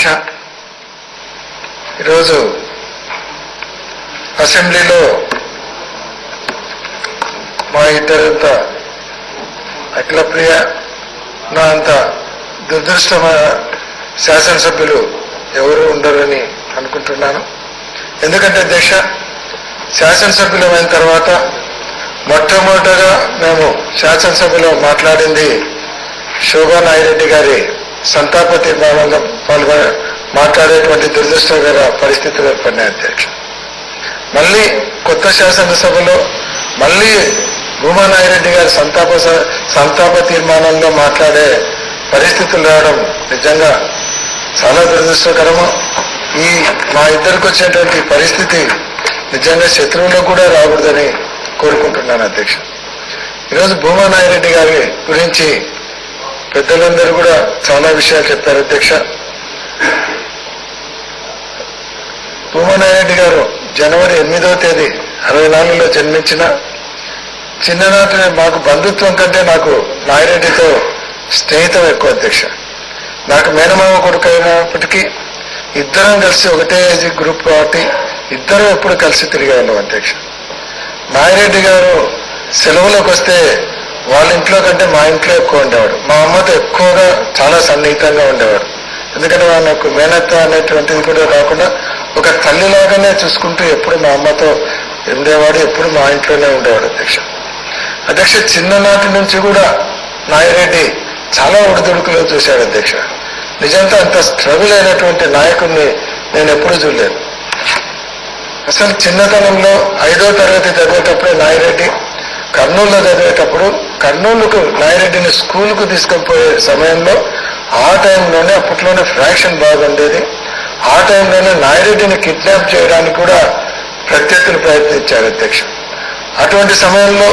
అధ్యక్ష, ఈరోజు అసెంబ్లీలో మా ఇద్దరంత అఖిలప్రియ నా అంత దురదృష్టమైన శాసనసభ్యులు ఎవరు ఉండరని అనుకుంటున్నాను. ఎందుకంటే అధ్యక్ష, శాసనసభ్యులమైన తర్వాత మొట్టమొదటగా మేము శాసనసభలో మాట్లాడింది శోభా నాగిరెడ్డి గారి సంతాప తీర్మానంలో మాట్లాడేటువంటి దురదృష్టకర పరిస్థితులు ఏర్పడినాయి అధ్యక్ష. మళ్ళీ కొత్త శాసనసభలో మళ్ళీ భూమా నాగిరెడ్డి గారి సంతాప తీర్మానంలో మాట్లాడే పరిస్థితులు రావడం నిజంగా చాలా దురదృష్టకరము. ఈ మా ఇద్దరికి వచ్చేటువంటి పరిస్థితి నిజంగా శత్రువులకు కూడా రాకూడదని కోరుకుంటున్నాను అధ్యక్ష. ఈరోజు భూమా నాగిరెడ్డి గారి గురించి పెద్దలందరూ కూడా చాలా విషయాలు చెప్పారు అధ్యక్ష. భూమా నాగిరెడ్డి గారు జనవరి 8వ తేదీ 64లో జన్మించిన చిన్ననాటి మాకు బంధుత్వం కంటే నాకు నాగిరెడ్డితో స్నేహితం ఎక్కువ అధ్యక్ష. నాకు మేనమామ కొడుకు అయినప్పటికీ ఇద్దరం కలిసి ఒకటే ఏజ్ గ్రూప్ కాబట్టి ఇద్దరం ఎప్పుడు కలిసి తిరిగేవాళ్ళం అధ్యక్ష. నాగిరెడ్డి గారు సెలవులోకి వస్తే వాళ్ళ ఇంట్లో కంటే మా ఇంట్లో ఎక్కువ ఉండేవాడు. మా అమ్మతో ఎక్కువగా చాలా సన్నిహితంగా ఉండేవాడు. ఎందుకంటే నాకు మేనత్త అనేటువంటిది కూడా కాకుండా ఒక తల్లిలాగానే చూసుకుంటూ ఎప్పుడు మా అమ్మతో ఉండేవాడు, ఎప్పుడు మా ఇంట్లోనే ఉండేవాడు అధ్యక్ష. చిన్ననాటి నుంచి కూడా నాగిరెడ్డి చాలా ఒడిదుడుకులు చూశాడు అధ్యక్ష. నిజంగా అంత స్ట్రగుల్ అయినటువంటి నాయకుడిని నేను ఎప్పుడు చూడలేదు. అసలు చిన్నతనంలో 5వ తరగతి చదివేటప్పుడే నాగిరెడ్డి కర్నూలులో చదివేటప్పుడు కర్నూలుకు నాగిరెడ్డిని స్కూల్కు తీసుకుపోయే సమయంలో ఆ టైంలోనే అప్పట్లోనే ఫ్రాక్షన్ బాగుండేది. ఆ టైంలోనే నాగిరెడ్డిని కిడ్నాప్ చేయడానికి కూడా ప్రత్యర్థులు ప్రయత్నించారు అధ్యక్ష. అటువంటి సమయంలో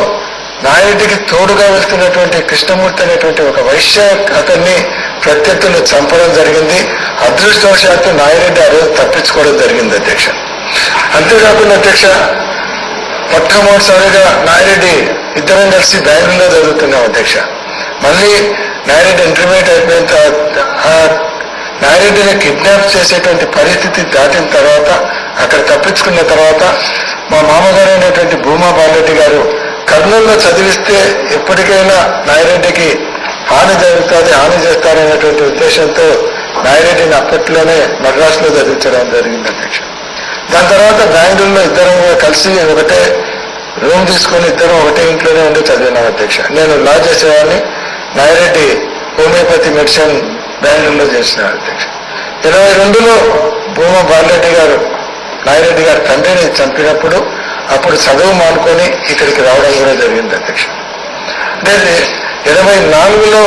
నాగిరెడ్డికి తోడుగా వెళ్తున్నటువంటి కృష్ణమూర్తి అనేటువంటి ఒక వైశ్య అతన్ని ప్రత్యర్థులు చంపడం జరిగింది. అదృష్టవశాత్తు నాగిరెడ్డి ఆ రోజు తప్పించుకోవడం జరిగింది అధ్యక్ష. అంతేకాకుండా అధ్యక్ష, మొట్టమొదటిసారిగా నాగిరెడ్డి ఇద్దరం కలిసి బెంగళూరులో చదువుతున్నాం అధ్యక్ష. మళ్ళీ నాగిరెడ్డి ఇంటర్మీడియట్ అయిపోయిన తర్వాత నాగిరెడ్డిని కిడ్నాప్ చేసేటువంటి పరిస్థితి దాటిన తర్వాత అక్కడ తప్పించుకున్న తర్వాత మా మామగారు అయినటువంటి భూమా బాలరెడ్డి గారు కర్నూలులో చదివిస్తే ఎప్పటికైనా నాగిరెడ్డికి హాని జరుగుతుంది, హాని చేస్తారనేటువంటి ఉద్దేశంతో నాగిరెడ్డిని అప్పట్లోనే మద్రాసులో చదివించడం జరిగింది అధ్యక్ష. దాని తర్వాత బెంగళూరులో ఇద్దరం కలిసి ఒకటే రూమ్ తీసుకొని ఇద్దరం ఒకటే ఇంట్లోనే ఉండి చదివినాం అధ్యక్ష. నేను లా చేసేవాడిని, నాగిరెడ్డి హోమియోపతి మెడిసిన్ బెంగళూరులో చేసినారు అధ్యక్ష. 22లో భూమా బాలరెడ్డి గారు నాగిరెడ్డి గారి తండ్రిని చంపినప్పుడు అప్పుడు చదువు మానుకొని ఇక్కడికి రావడం కూడా జరిగింది అధ్యక్ష. అంటే 84లో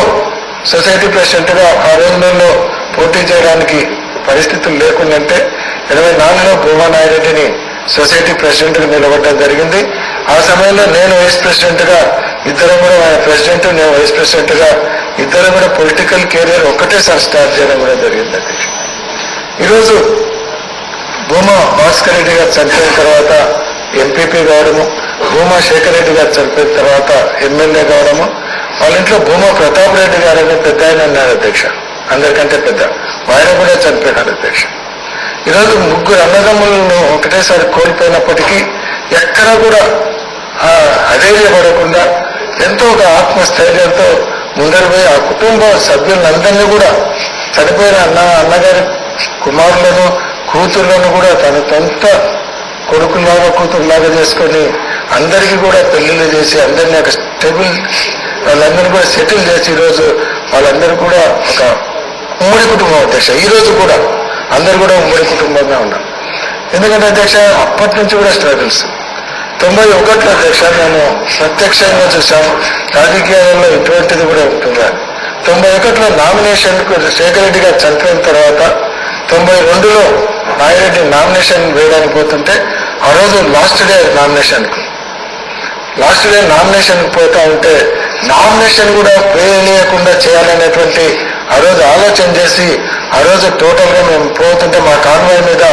సొసైటీ ప్రెసిడెంట్గా ఆ రోజులలో పోటీ చేయడానికి పరిస్థితులు లేకుండంటే 84లో భూమా నాగిరెడ్డిని సొసైటీ ప్రెసిడెంట్గా నిలబడడం జరిగింది. ఆ సమయంలో నేను వైస్ ప్రెసిడెంట్గా, ఇద్దరం కూడా ఆయన ప్రెసిడెంట్ నేను వైస్ ప్రెసిడెంట్గా ఇద్దరం కూడా పొలిటికల్ కెరీర్ ఒక్కటేసారి స్టార్ట్ చేయడం కూడా జరిగింది అధ్యక్ష. ఈరోజు భూమా భాస్కర్ రెడ్డి గారు చనిపోయిన తర్వాత ఎంపీపీ కావడము, భూమా శేఖర్ రెడ్డి గారు చనిపోయిన తర్వాత ఎమ్మెల్యే కావడము, వాళ్ళ ఇంట్లో భూమా ప్రతాప్ రెడ్డి గారు అనే పెద్ద ఆయన ఉన్నారు అధ్యక్ష, అందరికంటే పెద్ద, ఆయన కూడా చనిపోయినారు అధ్యక్ష. ఈరోజు ముగ్గురు అన్నదమ్ములను ఒకటేసారి కోల్పోయినప్పటికీ ఎక్కడా కూడా అధైర్యపడకుండా ఎంతో ఒక ఆత్మస్థైర్యంతో ముందరు పోయి ఆ కుటుంబ సభ్యులందరినీ కూడా చనిపోయిన అన్నగారి కుమారులను కూతుర్లను కూడా తన సొంత కొడుకులాగా కూతురులాగా చేసుకొని అందరికీ కూడా పెళ్లిళ్ళు చేసి అందరినీ ఒక స్టేబుల్ వాళ్ళందరినీ కూడా సెటిల్ చేసి ఈరోజు వాళ్ళందరూ కూడా ఒక ఉమ్మడి కుటుంబం అధ్యక్ష. ఈరోజు కూడా అందరు కూడా ఉమ్మడి కుటుంబంగా ఉన్నారు. ఎందుకంటే అధ్యక్ష అప్పటి నుంచి కూడా స్ట్రగుల్స్. 91లో అధ్యక్ష మేము ప్రత్యక్షంగా చూసాము రాజకీయాలలో ఇటువంటిది కూడా ఉంటుందా. 91లో నామినేషన్కు శేఖర్ రెడ్డి గారు చనిపోయిన తర్వాత 92లో నాగిరెడ్డి నామినేషన్ వేయడానికి పోతుంటే ఆ రోజు లాస్ట్ డే నామినేషన్కి పోతా ఉంటే నామినేషన్ కూడా వేయలేకుండా చేయాలనేటువంటి ఆ రోజు ఆలోచన చేసి ఆ రోజు టోటల్గా మేము పోతుంటే మా కాన్వాయ్ మీద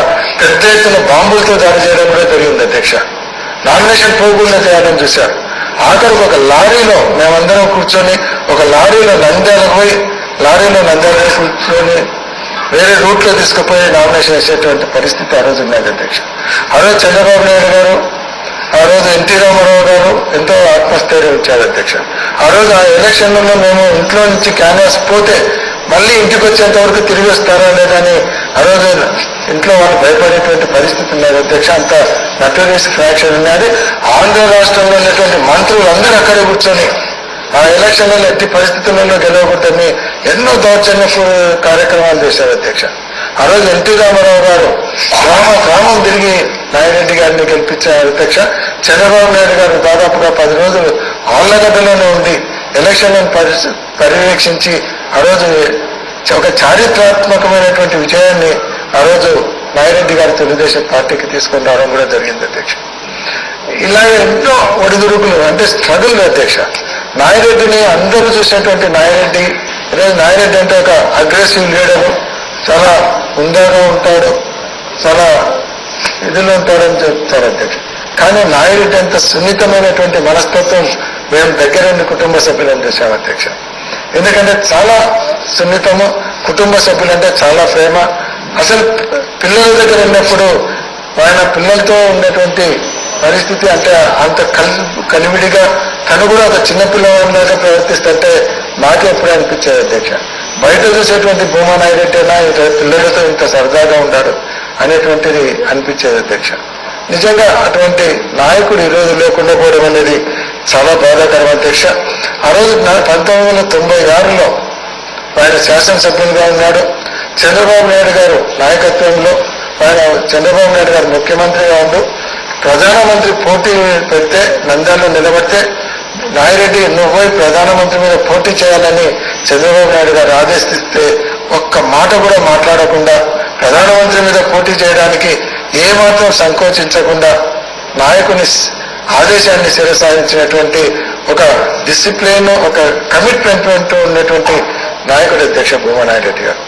పెద్ద ఎత్తున బాంబులతో దాడి చేయడం కూడా జరిగింది అధ్యక్ష. నామినేషన్ పోకుండా చేయాలని చూశారు. ఆఖరికి ఒక లారీలో మేమందరం కూర్చొని ఒక లారీలో నంద్యాలకు కూర్చొని వేరే రూట్లో తీసుకుపోయి నామినేషన్ వేసేటువంటి పరిస్థితి ఆ రోజు ఉన్నది అధ్యక్ష. ఆ రోజు చంద్రబాబు నాయుడు గారు, ఆ రోజు ఎన్టీ రామారావు గారు ఎంతో ఆత్మస్థైర్యం ఇచ్చారు అధ్యక్ష. ఆ రోజు ఆ ఎలక్షన్లలో మేము ఇంట్లో నుంచి క్యాన్వాస్ పోతే మళ్ళీ ఇంటికి వచ్చేంత వరకు తిరిగి వస్తారా లేదని ఆ రోజు ఇంట్లో వాళ్ళు భయపడేటువంటి పరిస్థితి ఉన్నది అధ్యక్ష. అంత నటోరియస్ ఫ్రాక్షన్ ఉన్నది. ఆంధ్ర రాష్ట్రంలో ఉన్నటువంటి మంత్రులు అందరూ అక్కడే కూర్చొని ఆ ఎలక్షన్లలో ఎట్టి పరిస్థితులలో గెలవకూడదని ఎన్నో దౌర్జన్య కార్యక్రమాలు చేశారు అధ్యక్ష. ఆ రోజు ఎన్టీ రామారావు గారు గ్రామం తిరిగి నాగిరెడ్డి గారిని గెలిపించారు అధ్యక్ష. చంద్రబాబు నాయుడు గారు దాదాపుగా 10 రోజులు ఆళ్లగడ్డలోనే ఉండి ఎలక్షన్లను పర్యవేక్షించి ఆ రోజు ఒక చారిత్రాత్మకమైనటువంటి విజయాన్ని ఆ రోజు నాగిరెడ్డి గారు తెలుగుదేశం పార్టీకి తీసుకొని రావడం కూడా జరిగింది అధ్యక్ష. ఇలాగే ఎన్నో ఒడిదుడుకులు అంటే స్ట్రగుల్ అధ్యక్ష. నాగిరెడ్డిని అందరూ చూసినటువంటి నాగిరెడ్డి, ఈరోజు నాగిరెడ్డి అంటే ఒక అగ్రెసివ్ లీడరు, చాలా హుందాగా ఉంటాడు, చాలా ఇదిలో ఉంటాడని చెప్తారు అధ్యక్ష. కానీ నాగిరెడ్డి అంత సున్నితమైనటువంటి మనస్తత్వం మేము దగ్గరుండి కుటుంబ సభ్యులను చూసాం అధ్యక్ష. ఎందుకంటే చాలా సున్నితము, కుటుంబ సభ్యులంటే చాలా ప్రేమ. అసలు పిల్లల దగ్గర ఉన్నప్పుడు ఆయన పిల్లలతో ఉండేటువంటి పరిస్థితి అంటే అంత కలివిడిగా తను కూడా ఒక చిన్నపిల్లవాడిలాగా ప్రవర్తిస్తుంటే నాకే ఎప్పుడు అనిపించేది అధ్యక్ష. బయట చూసేటువంటి భూమా నాయుడైనా పిల్లలతో ఇంత సరదాగా ఉన్నాడు అనేటువంటిది అనిపించేది అధ్యక్ష. నిజంగా అటువంటి నాయకుడు ఈరోజు లేకుండా పోవడం అనేది చాలా బాధాకరం అధ్యక్ష. ఆ రోజు 1996లో ఆయన శాసనసభ్యులుగా ఉన్నాడు. చంద్రబాబు నాయుడు గారు నాయకత్వంలో ఆయన చంద్రబాబు నాయుడు గారు ముఖ్యమంత్రిగా ఉండు ప్రధానమంత్రి పోటీ పెడితే నంద్యాలలో నిలబడితే నాగిరెడ్డి నువ్వు ప్రధానమంత్రి మీద పోటీ చేయాలని చంద్రబాబు నాయుడు గారు ఆదేశిస్తే ఒక్క మాట కూడా మాట్లాడకుండా ప్రధానమంత్రి మీద పోటీ చేయడానికి ఏమాత్రం సంకోచించకుండా నాయకుని ఆదేశాన్ని శిరసాయించినటువంటి ఒక డిసిప్లిన్, ఒక కమిట్మెంట్ ఉన్నటువంటి నాయకుడు అధ్యక్ష భూమా నాగిరెడ్డి గారు.